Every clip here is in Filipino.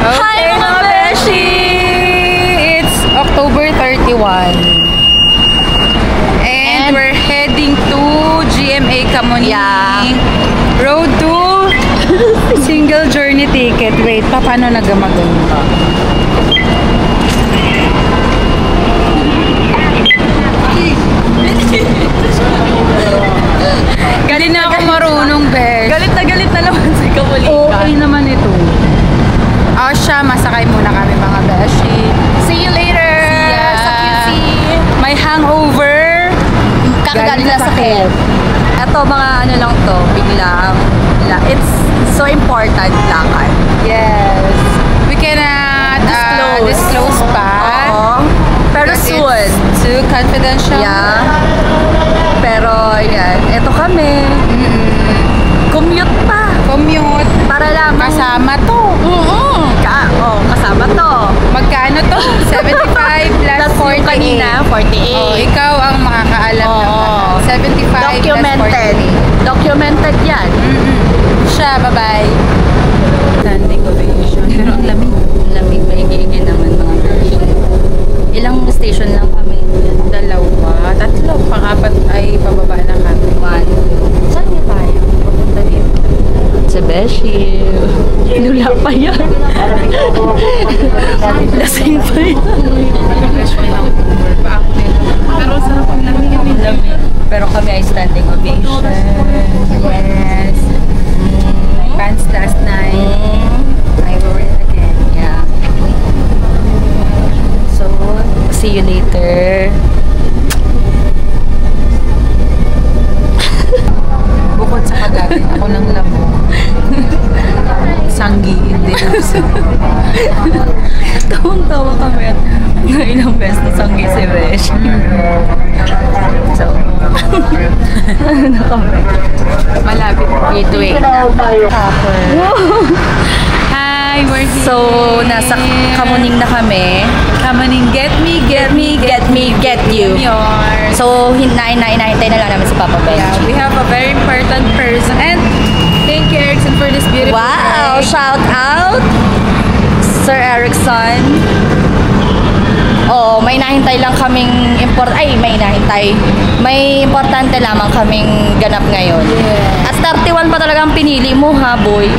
Hi mga beshi! It's October 31. And we're heading to GMA Kamuning. Yeah. Road to single journey ticket. Wait, paano nagamagan ba? Galit na ako marunong, besh. Galit na naman si Kamulikan. Okay naman ito. O siya, masakay muna kami mga beshi. See you later! Sa QC! May hangover. Kakagaling na sa head. Ito mga ano lang to, biglang. It's so important lakad. Yes. We cannot disclose pa. Oo. Pero soon. It's too confidential. Yeah. Pero yan, ito kami. Commute pa. Commute. Para lang. Kasama to. Kasama to. Magkano to? 75 plus 48. Kanina, 48. Oh, ikaw ang makakaalam naman. 75 Documented. plus 48. Documented yan. Siya, bye-bye. Standing ovation. Pero ang lamig. Lamig, maigigil naman mga version. Ilang station lang kami? Dalawa. Tatlo. Pang-apat ay pababa na kami. One. Saan niya tayo? Pupunta dito. Sa Beshi. Lula pa yan. Lasing pa yan. Pero sarap ang lamig. Pero kami ay standing ovation. Yes. My pants last night. I wore it again. Yeah. So, see you later. Bukod sa kagatin, ako ng lamo. Sanggi, hindi na Tawang-tawa kami at na ilang beses na sanggi si Besh. So, ano na kami? malapit. Gateway. Hi, we're here. So, nasa Kamuning na kami. Kamuning, get me, get me, Get me, get you. yours. So, hinahintay na lang namin si Papa Benji. Yeah, we have a very important person. And thank you, Erickson, for this beautiful Wow! day. Shout out! Sir Erickson. Oo, may nahintay lang kaming may importante lamang kaming ganap ngayon. Yeah. At 31 pa talaga ang pinili mo ha, boy.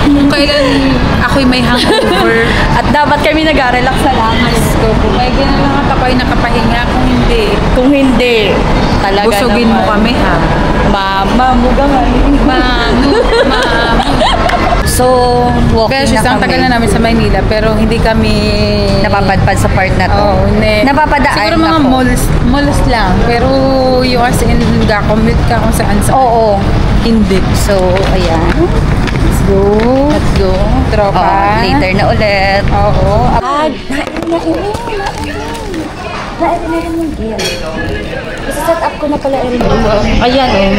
Kung kailan ako'y may hangover. At dapat kami nag-relax sa langis. So, kumain na lang at ako'y nakapahinga. Kung hindi, talaga busugin mo naman. kami, ha? Mamuga nga. So, walking Besh, na ang kami. tagal na namin sa Maynila, pero hindi kami Napapadpad sa part na to. Oo, hindi. Napapadaan Siguro mga ako. malls lang. Pero yung as in, commute ka kung saan saan. Oo. Hindi. So, ayan. Let's go. Let's go. Tropa. Oh, later na ulit. Oo. Nain yung gear. Isa-set up ko na pala rin. Ayan oh.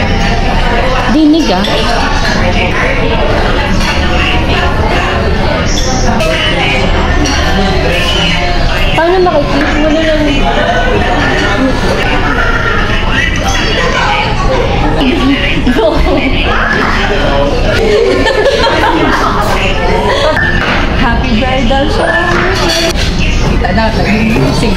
Dinig ah. Paano makikita mo na lang? Happy birthday siya. Kita natin yung music.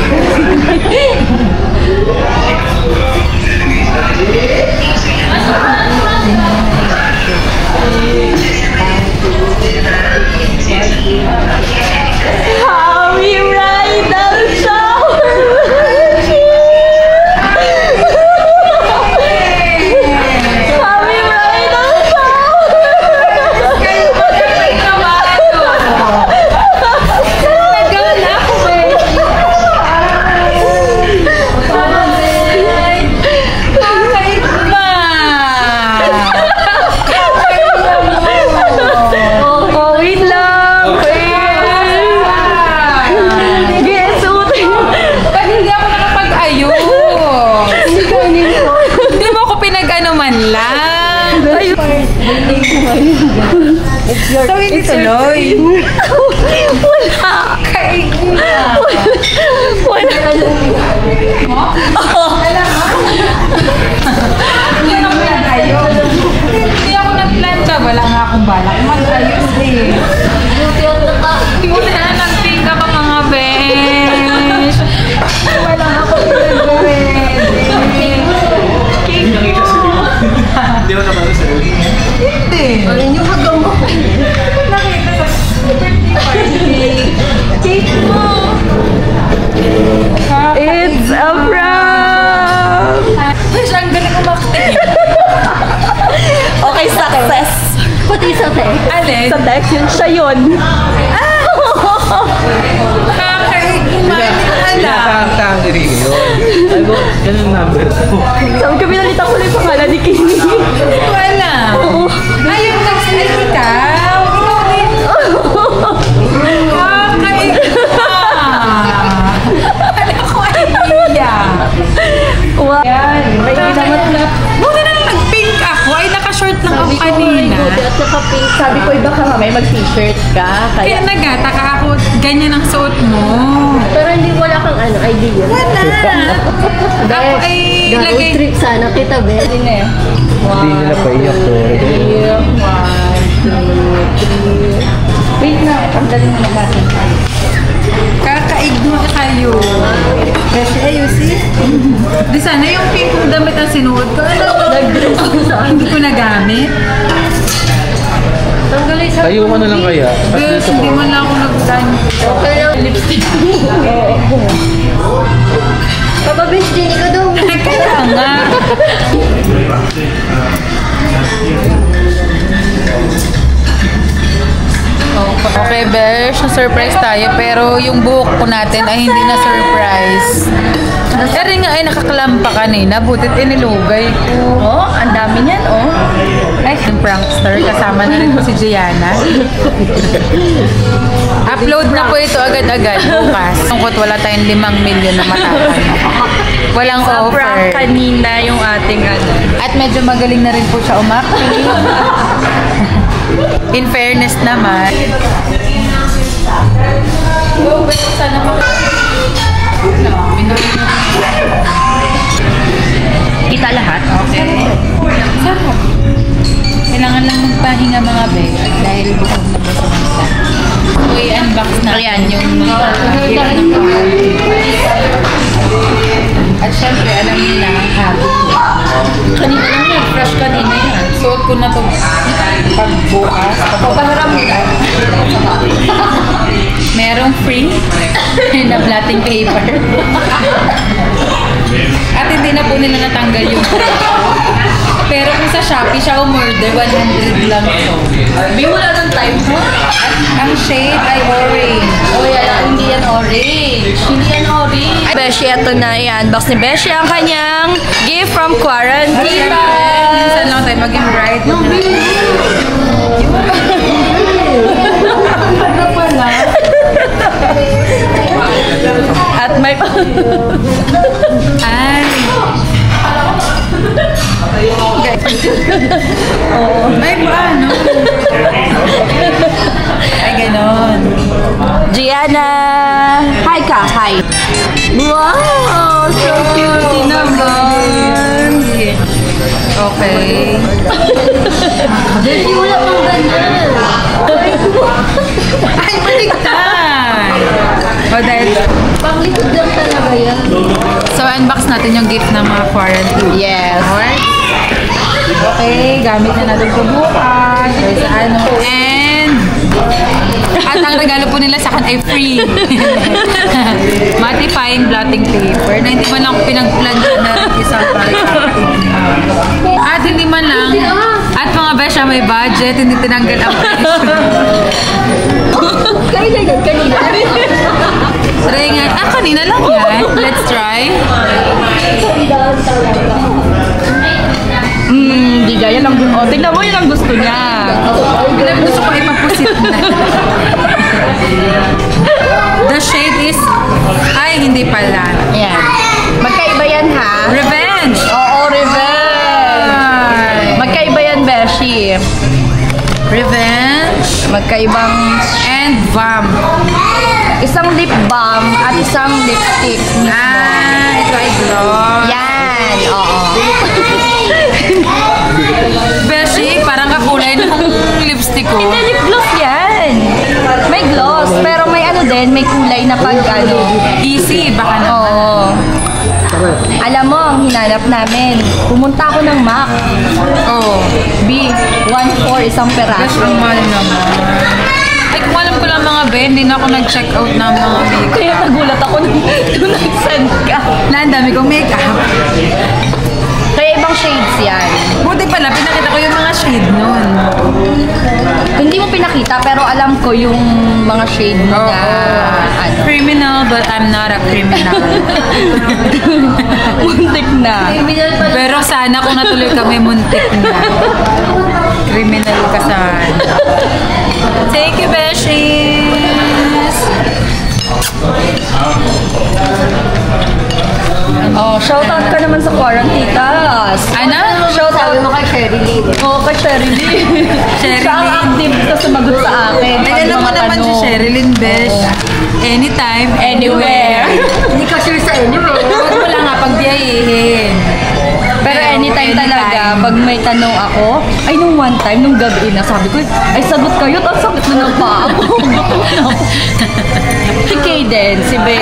Happy bridal shower! Happy bridal shower! Kayo magkakay na ba ito? Nagawa na ako, Besh. Kahit ba? Oh, wait lang! Ba't hindi ako nakapag-ayos? Hindi mo ako pinag-ano man lang. So, hindi tuloy. Wala! Kainin na. Wala! Hindi ako pinag-ayos. Hindi ako nag-plan ka. Wala nga akong balak mag-ayos eh. Buti ang naka yun. Nakakang rin yun. Ay ko, ganun number ko. Sabi ko, pinalitan ko na yung pangalan ni Kimi. Wala. Ayun, next ay ikaw. Ikaw din. Ano ko idea? Wow. Yan. May ginamatlap. Buti na lang nag-pink ako. Ay, naka-short lang ako kanina. At saka pink. Sabi ko, iba ka may mag-t-shirt ka. Kaya Kaya, nagataka ako. Ganyan ang suot mo. pero hindi wala kang idea. Wala. Ako ay Road lagay. trip sana kita, be. Hindi na eh. Hindi nila paiyak to. Wait na, ang daling na natin. Kakaigno kayo. Kasi ayusin. Di sana yung pink kong damit ang sinuot ko. Ano? Nag-dress ko saan. Hindi ko nagamit. Tanggalay sa... Ayoko na lang kaya. Girls, hindi man lang ako nag-dan. Okay lang. Lipstick. Papabish din ko daw. Kaya nga. Okay, Besh, na-surprise tayo. Pero yung buhok po natin ay hindi na surprise. Pero nga ay nakaklampa kanina. Butit inilugay ko. Oh, ang dami niyan, oh. Ay, yung prankster. Kasama na rin po si Gianna. Upload na po ito agad-agad bukas. Tungkot wala tayong 5 million na matapos. Walang Sa offer. prank kanina yung ating ano. At medyo magaling na rin po siya umakting. In fairness naman. Oh, ba't sana Kita lahat? Okay. Sarap. Kailangan lang magpahinga mga be. Dahil busog na busog na. So, i-unbox na. Ayan, yung at syempre, alam niyo na ang habit ko. Kanina lang yan. Fresh kanina yan. Suot ko na to pagbukas. Papaharap mo na. Merong free na blotting paper. At hindi na po nila natanggal yung pero kung sa Shopee siya umorder, 100 lang ito. May wala ng time mo? At ang shade ay orange. Oh, yan. Hindi yan orange. Hindi yan orange. Beshi, ito na yan. Box ni Beshi ang kanyang gift from quarantine. Minsan lang tayo maging bright. Ano pala? At may... Ay. May ba, no? Ay, ganon. Gianna! Hi ka! Hi! Wow! So cute naman! Okay. Beshi, wala pang ganyan. Ay, baligtad! O, dahil... Panglikod lang talaga yan. So, unbox natin yung gift ng mga quarantine. Yes. Alright? Okay, gamit na natin ito bukas. Or sa ano. And... At ang regalo po nila sa akin ay free. Mattifying blotting paper na hindi man lang pinagplansya na isang para at hindi man lang at mga besya may budget, hindi tinanggal ang presyo. Kailan kanina? Try nga. Kanina lang yan. Let's try. Di gaya lang. Oh, tingnan mo yun ang gusto niya. Gusto ko ipapusit na. The shade is... Ay, hindi pala. Ayan. Magkaiba yan, ha? Revenge! Oo, revenge. Ay. Magkaiba yan, Beshi. Revenge Magkaibang and Vam. isang lip balm at isang lipstick. Ito ay gloss. Yan, oo. Beshi, parang kakulay ng lipstick ko. Hindi, lip gloss yan. May gloss, pero may ano din, may kulay na pag ano. Easy, baka na. Oo. Alam mo, ang hinanap namin. Pumunta ako ng MAC. Oh. B, 1.4 isang Gosh, peraso. ang mahal naman. Ay, kung alam ko lang mga Ben, hindi na ako nag-check out ng mga makeup. Kaya nagulat ako nung nag-send ka. Na, ang dami kong makeup. Kaya ibang Dalawang shades yan. Buti pala, pinakita ko yung mga shade nun. Hindi mo pinakita, pero alam ko yung mga shade mo na ano. Criminal, but I'm not a criminal. Muntik na. Pero sana kung natuloy kami, muntik na. Criminal ka sana. Thank you, Beshies! Oh, shoutout ka naman sa Quarantitas. Ano? Shoutout mo kay Sherilyn. Oo, kay Sherilyn. Sherilyn. Siya ang active na sumagot sa akin. Ay, alam mo naman si Sherilyn, Besh. Anytime, anywhere. Hindi ka sure sa anywhere. Huwag mo lang nga pagbiyahihin. Pero anytime talaga, pag may tanong ako, ay nung one time, nung gabi na, sabi ko, ay sagot kayo, tapos sakit na ng paa ako. Si Kaden, si Be.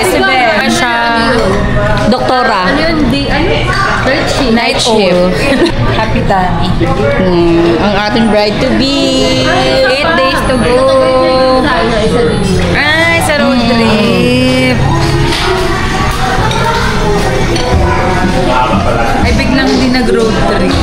Siya, Doktora. Ano yun? Night shift. Happy Tami. Ang ating bride-to-be. 8 days to go. Ay, sa road trip. Ay, biglang din nag-road trip.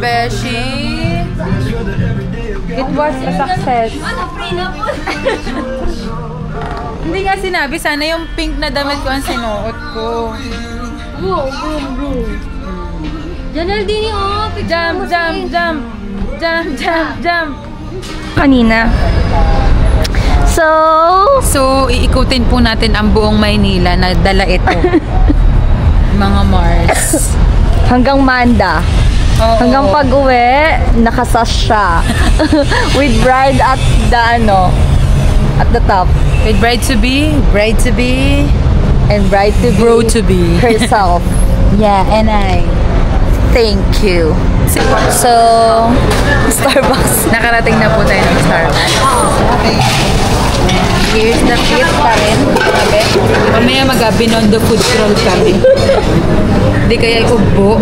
Beshi. It was a success. Ano, free na po? Hindi nga sinabi, sana yung pink na damit ko ang sinuot ko. Boom, boom, boom. Janelle din yung Jump, jump, jump. Jump, jump, jump. Kanina. So, iikutin po natin ang buong Maynila na dala ito. Mga Mars. Hanggang Manda. Oo. Hanggang pag-uwi, nakasas siya. With bride at the at the top. With bride-to-be, And bride-to-be. bro-to-be. Herself. Yeah, and I. Thank you. So, Starbucks. Nakarating na po tayo ng Starbucks. Here's the tip pa rin. Mamaya mag-binondo food crawl kami. Hindi kaya ikubo.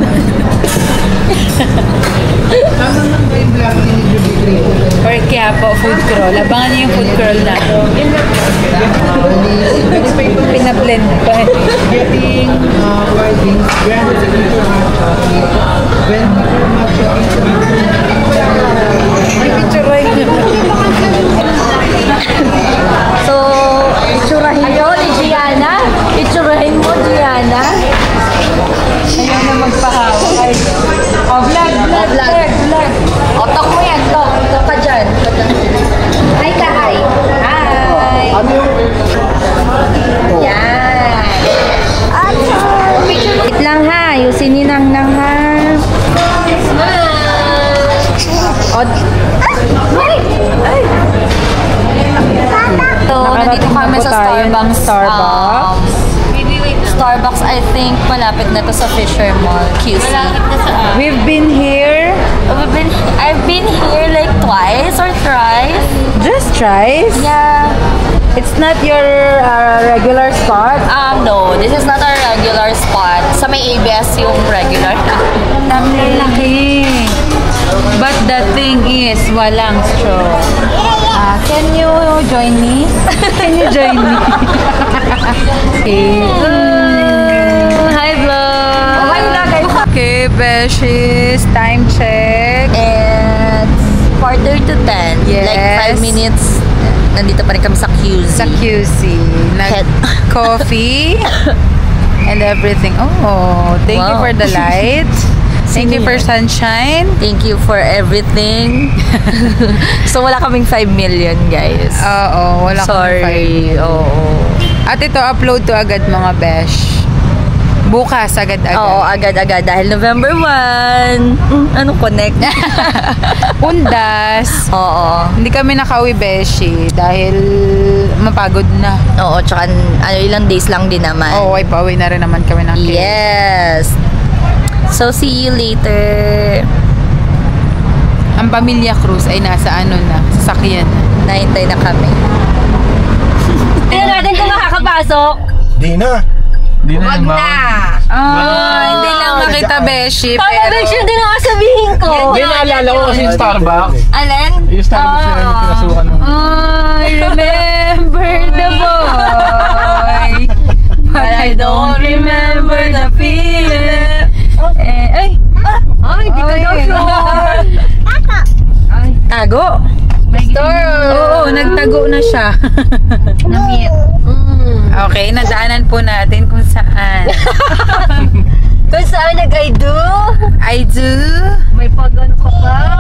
Or Quiapo food crawl. Abangan niyo yung food crawl na. Pinablend pa. Getting wordings, granted when So, itsurahin mo ni Gianna? Itsurahin mo, Gianna? Ayaw na magpahawak. Oh, vlog. O, tok mo yan, tok. Tok ka dyan. Hi ka, hi. Hi. Yan. Wait lang ha, ayusin ni Nang ha. So, nandito kami sa Starbucks. Starbucks, I think, malapit na to sa Fisher Mall, QC. We've been here. I've been here like twice or thrice. Just tries. Yeah. It's not your regular spot. No, this is not our regular spot. Sa may ABS yung regular. Ang laki. But the thing is, walang straw. Can you join me? Can you join me? Okay. Hi, vlog! Oh, hi, vlog! Okay, Beshies. Time check. It's 9:45. Yes. Like 5 minutes. Nandito pa rin kami sa QC. Sa QC. Coffee. And everything. Oh, thank you Wow. for the light. Thank you for sunshine. Thank you for everything. So, wala kaming 5 million, guys. Oo, wala kang Sorry. Oo. At ito, upload to agad mga besh. Bukas, agad-agad. Oo, agad-agad. Dahil November 1. Anong connect? Undas. Oo. Hindi kami nakauwi, beshi. Dahil mapagod na. Oo, tsaka ilang days lang din naman. Oo, ay pauwi na rin naman kami ng kids. Yes. So, see you later. Ang Pamilya Cruz ay nasa sasakyan na. Nahintay na kami. Tingnan natin kung makakapasok. Di na. Di na yung Hindi lang makita, beshi. Pero din ang sabihin ko. Hindi naalala ko kasi yung Starbucks. Alin? Yung Starbucks na yung pinasukan mo. I remember the boy, but I don't remember the feeling. Ay, di ka daw sure. Tago. Oo, nagtago na siya. Namit. Okay, nadaanan po natin kung saan. Kung saan nag-I do? I do. May pag-ano ka pa?